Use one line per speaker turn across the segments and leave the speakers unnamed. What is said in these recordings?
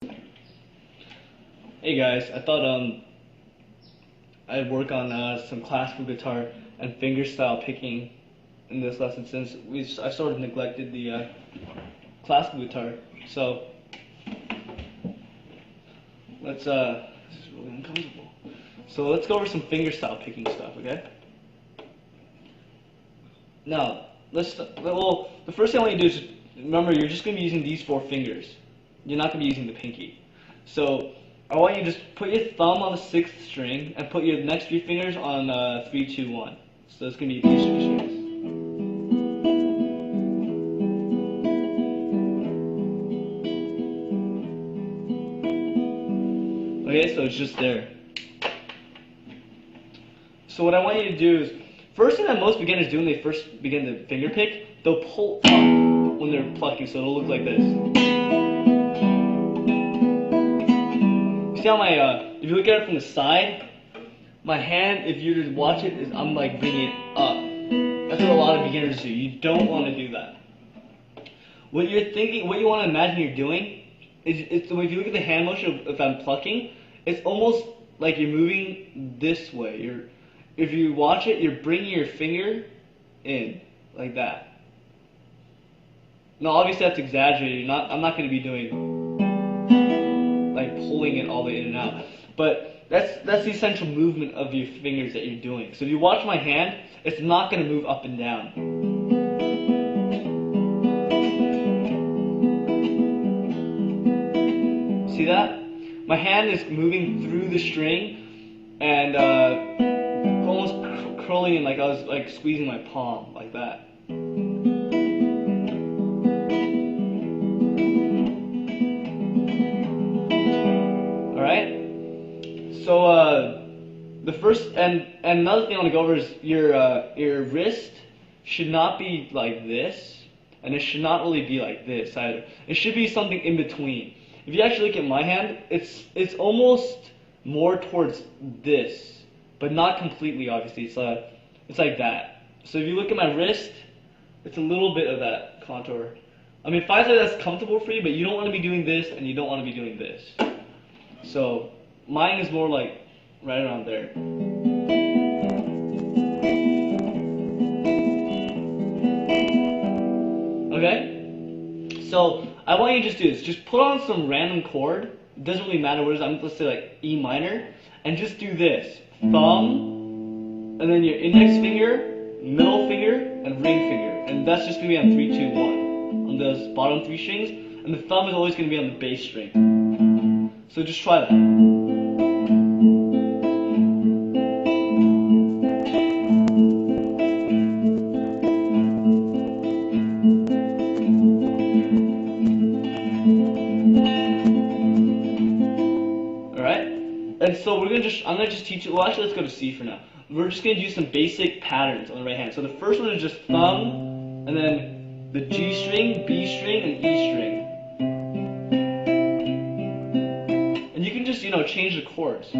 Hey guys, I thought I'd work on some classical guitar and fingerstyle picking in this lesson since I sort of neglected the classical guitar. So let's this is really uncomfortable. So let's go over some fingerstyle picking stuff, okay? Now the first thing I want you to do is remember you're just going to be using these 4 fingers. You're not going to be using the pinky. So I want you to just put your thumb on the 6th string and put your next 3 fingers on 3, 2, 1. So it's going to be these 3 strings. Okay, so it's just there. So what I want you to do is, first thing that most beginners do when they first begin to finger pick, they'll pull up when they're plucking, so it'll look like this. See how my, if you look at it from the side, my hand, if you just watch it, is I'm like bringing it up. That's what a lot of beginners do. You don't want to do that. What you're thinking, what you want to imagine you're doing, is if you look at the hand motion, if I'm plucking, it's almost like you're moving this way. If you watch it, you're bringing your finger in, like that. Now obviously that's exaggerated. I'm not going to be doing like pulling it all the way in and out. But that's the essential movement of your fingers that you're doing. So if you watch my hand, it's not going to move up and down. See that? My hand is moving through the string and almost curling in like I was like squeezing my palm like that. So the first and another thing I want to go over is your wrist should not be like this, and it should not really be like this either. It should be something in between. If you actually look at my hand, it's almost more towards this, but not completely. Obviously, it's like that. So if you look at my wrist, it's a little bit of that contour. I mean, if I say that's comfortable for you, but you don't want to be doing this and you don't want to be doing this. So mine is more like right around there. Okay? So I want you to just do this. Just put on some random chord. It doesn't really matter what it is. I'm going to say like E minor. And just do this. Thumb, and then your index finger, middle finger, and ring finger. And that's just going to be on 3, 2, 1. On those bottom 3 strings. And the thumb is always going to be on the bass string. So just try that. And so I'm gonna just teach you. Well, actually, let's go to C for now. We're just gonna do some basic patterns on the right hand. So the first one is just thumb, and then the G string, B string, and E string. And you can just change the chords.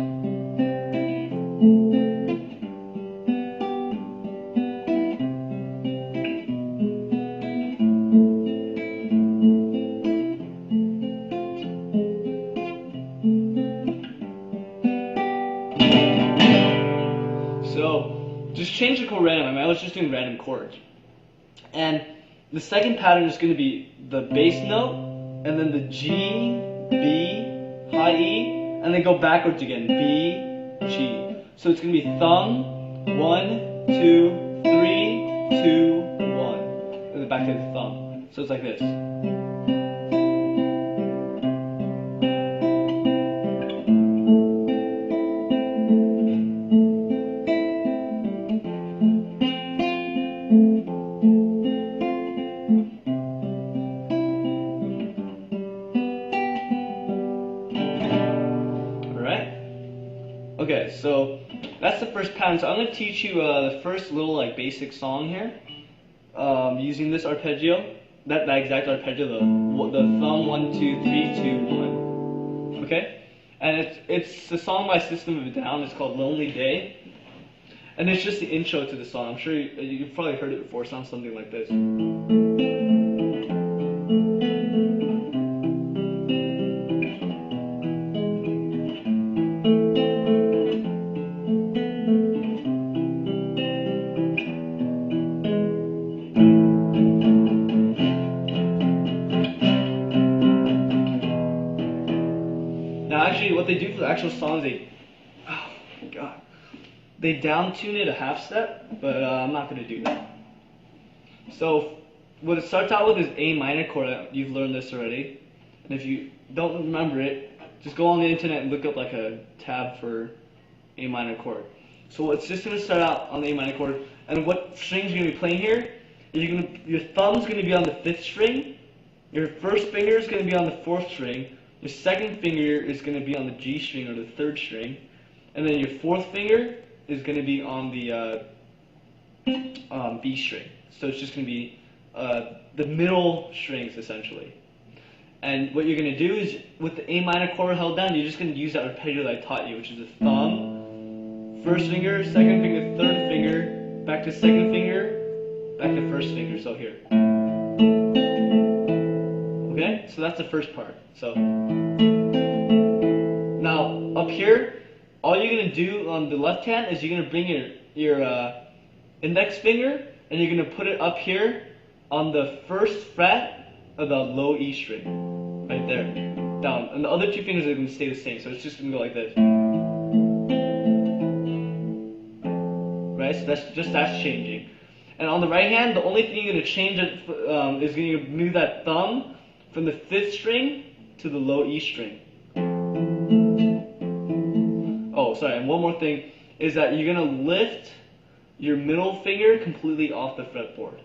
So just change the chord random. I was just doing random chords. And the second pattern is going to be the bass note, and then the G, B, high E, and then go backwards again. B, G. So it's going to be thumb, 1, 2, 3, 2, 1. And then back to the thumb. So it's like this. Okay, so that's the first pattern. So I'm going to teach you the first little like basic song here, using this arpeggio, that exact arpeggio, the thumb 1, 2, 3, 2, 1. Okay, and it's a song by System of a Down. It's called Lonely Day, and it's just the intro to the song. I'm sure you've probably heard it before. It sounds something like this. Now actually what they do for the actual song is they down tune it a half step, but I'm not going to do that. So what it starts out with is A minor chord. You've learned this already. And if you don't remember it, just go on the internet and look up like a tab for A minor chord. So it's just going to start out on the A minor chord. And what strings you're going to be playing here, your thumb's going to be on the 5th string. Your first finger is going to be on the 4th string. Your second finger is going to be on the G string or the 3rd string. And then your 4th finger is going to be on the B string. So it's just going to be the middle strings essentially. And what you're going to do is with the A minor chord held down, you're just going to use that arpeggio that I taught you, which is a thumb, first finger, second finger, 3rd finger, back to 2nd finger, back to 1st finger. So here. Okay, so that's the first part. So now up here, all you're gonna do on the left hand is you're gonna bring your index finger and you're gonna put it up here on the 1st fret of the low E string, right there, down. And the other 2 fingers are gonna stay the same. So it's just gonna go like this, right? So that's changing. And on the right hand, the only thing you're gonna change is gonna move that thumb from the 5th string to the low E string. Oh, sorry, and one more thing is that you're going to lift your middle finger completely off the fretboard.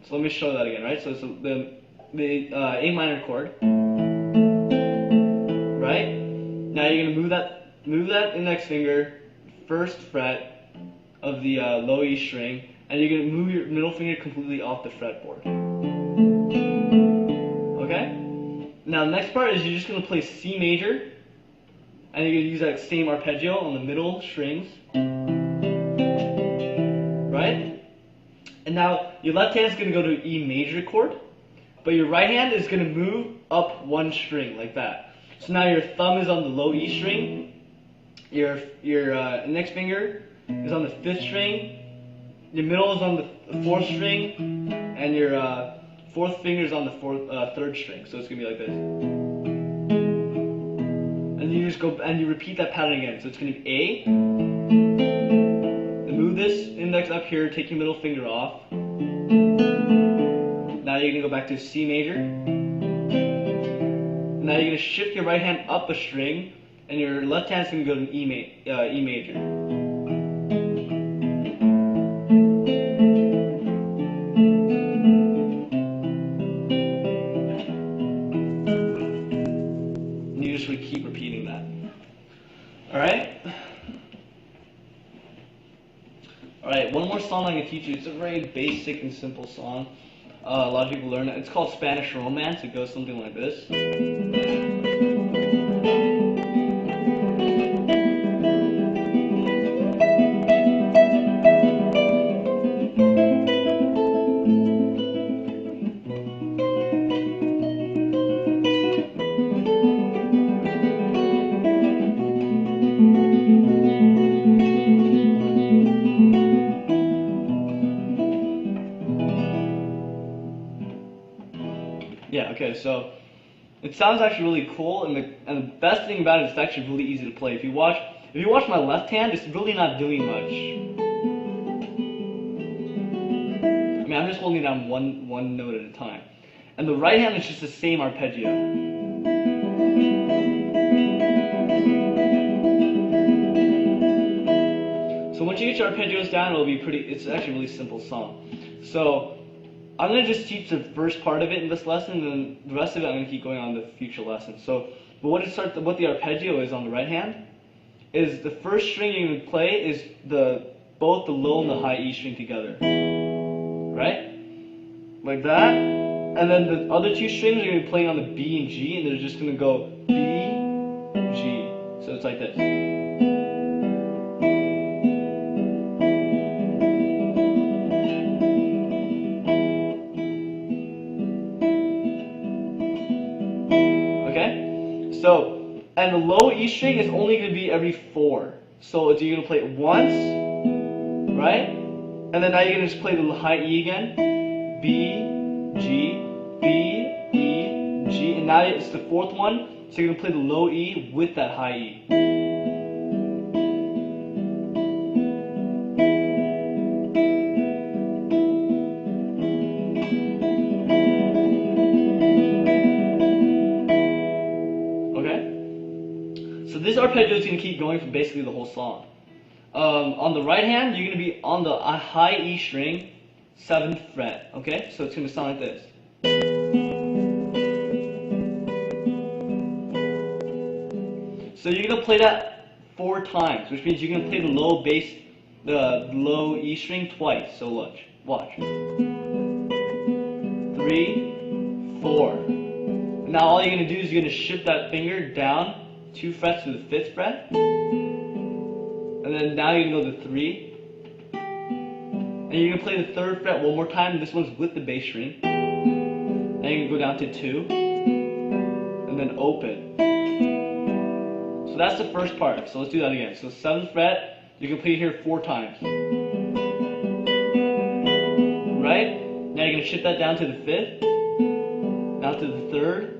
So let me show that again, right? So it's the A minor chord, right? Now you're going to move that index finger, 1st fret of the low E string, and you're going to move your middle finger completely off the fretboard. Okay? Now the next part is you're just going to play C major, and you're going to use that same arpeggio on the middle strings. Right? And now your left hand is going to go to E major chord, but your right hand is going to move up 1 string like that. So now your thumb is on the low E string, your index finger is on the 5th string, your middle is on the 4th string, and your 4th finger is on the 3rd string. So it's gonna be like this. And you just go and you repeat that pattern again. So it's gonna be A. Then move this index up here. Take your middle finger off. Now you're gonna go back to C major. Now you're gonna shift your right hand up a string, and your left hand's gonna go to E major. Keep repeating that. Alright, one more song I'm going to teach you. It's a very basic and simple song. A lot of people learn it. It's called Spanish Romance. It goes something like this. Yeah, okay, so it sounds actually really cool, and the best thing about it is it's actually really easy to play. If you watch my left hand, it's really not doing much. I mean, I'm just holding down one note at a time. And the right hand is just the same arpeggio. So once you get your arpeggios down, it's actually a really simple song. So I'm going to just teach the first part of it in this lesson, and then the rest of it I'm going to keep going on the future lessons. So, but what the arpeggio is on the right hand is the first string you're going to play is both the low and the high E string together, right? Like that. And then the other 2 strings are going to be playing on the B and G, and they're just going to go B, G. So it's like this. So, and the low E string is only going to be every 4. So you're going to play it once, right? And then now you're going to just play the high E again. B, G, B, E, G, and and now it's the fourth one, so you're going to play the low E with that high E. Okay? So this arpeggio is going to keep going for basically the whole song. On the right hand, you're going to be on the high E string, 7th fret, okay? So it's going to sound like this. So you're going to play that 4 times, which means you're going to play the low bass, the low E string twice. So watch. 3, 4. Now all you're going to do is you're going to shift that finger down 2 frets to the 5th fret. And then now you're going to go to 3. And you're going to play the 3rd fret one more time. This one's with the bass string. Now you're going to go down to 2. And then open. So that's the first part. So let's do that again. So 7th fret, you can play here 4 times. Right? Now you're going to shift that down to the 5th. Down to the 3rd.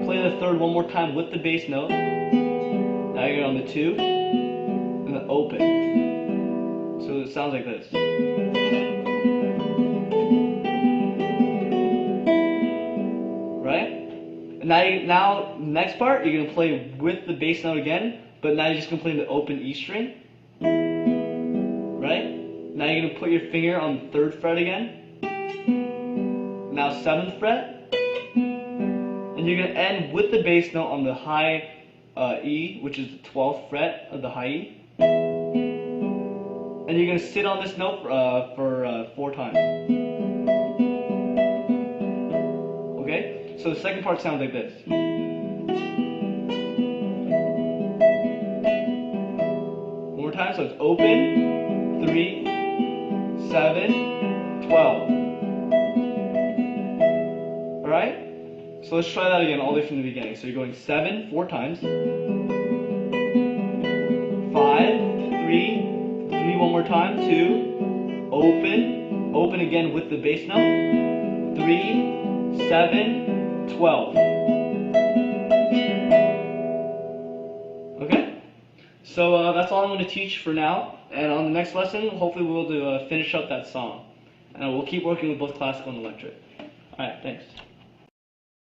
Play the 3rd one more time with the bass note. Now you're on the 2. And then open. So it sounds like this. Right? And now next part, you're going to play with the bass note again, but now you're just going to play the open E string. Right? Now you're going to put your finger on the 3rd fret again. Now 7th fret. And you're going to end with the bass note on the high E, which is the 12th fret of the high E. And you're going to sit on this note for 4 times. Okay? So the second part sounds like this. One more time, so it's open, 3, 7, 12. Alright? So let's try that again all the way from the beginning. So you're going 7, 4 times. 5, 3, 3 one more time, 2, open again with the bass note, 3, 7, 12. Okay? So that's all I'm going to teach for now. And on the next lesson, hopefully we'll finish up that song. And we'll keep working with both classical and electric. Alright, thanks.